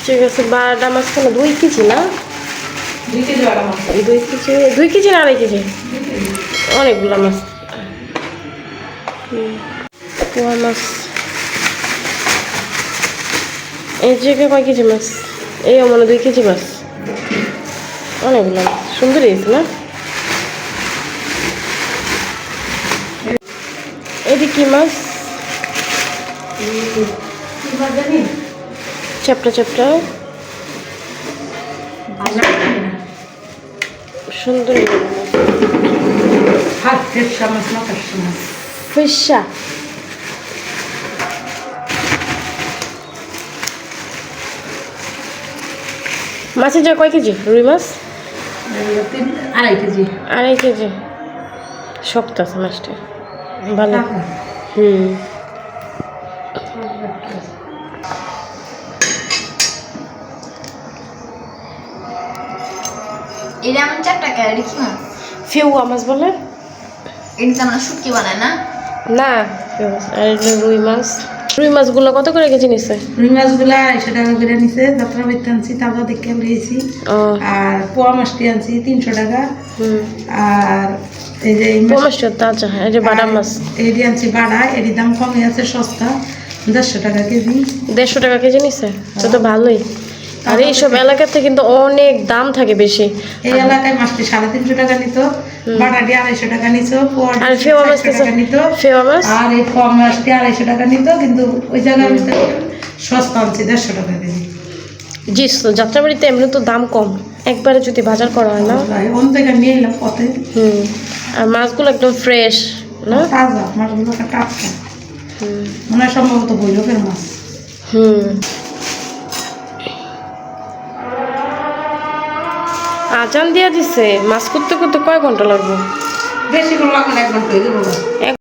ঠিক আছে, বারোটা মাছ কেন 2 কেজি না? 2 কেজি বাটা মাছ। 2 কেজি না 2.5 কেজি? অনেকগুলো মাছ। পোয়া মাছ এই জায়গায় কয় কেজি মাছ? এই মানে 2 কেজি মাছ, অনেকগুলো মাছ। সুন্দর হয়েছে না? এটি কি মাছ? চ্যাপটা চ্যাপটা, সুন্দর ফিশা। মাছের যা কয় কেজি? রুই মাছ 2.5 কেজি। 2.5 কেজি। শক্ত আছে মাছটা, ভালো। এটা আমার 4 টাকা। এটা কি মাছ? ফেউয়া মাছ বলে। এটা আমরা শুটকি বানায় না? না, ফেউয়া মাছ। আর এটা রুই মাছ। রুই মাছগুলো কত করে কেজি নিচ্ছে? রুই মাছগুলা 250 টাকা করে নিছে। যাত্রা বাড়িতে আনছি, তাজা দেখে লিয়েছি। আর পোয়া মাছটি আনছি 300 টাকা। আর এই যে পোয়া মাছটা তাজা। এই যে বাটা মাছ এটি আনছি বাড়া, এর দাম কমে আছে, সস্তা, 150 টাকা কেজি। 150 টাকা কেজি নিচ্ছে, তো ভালোই। আর এইসব এলাকাতে কিন্তু অনেক দাম থাকে বেশি। এই এলাকায় মাছটি 350 টাকা নিত, বাটাটি 250 টাকা নিত, আর ফেওয়া মাছ টাকা নিত। ফেওয়া মাছ আর এই পোয়া মাছটি 250 টাকা নিত, কিন্তু ওই জায়গায় সস্তা আনছি 150 টাকা কেজি। জি, যাত্রাবাড়িতে এমনি তো দাম কম, একবারে যদি বাজার করা হয় না। ওন থেকে নিয়ে এলাম পথে। আর মাছগুলো একদম ফ্রেশ না, তাজা মাছগুলো, টাটকা। মনে হয় সম্ভবত বৈলকের মাছ। আজান দিয়া দিছে, মাছ করতে করতে কয় ঘন্টা লাগবে? বেশি করে লাগবে না, 1 ঘন্টা হয়ে যাবো।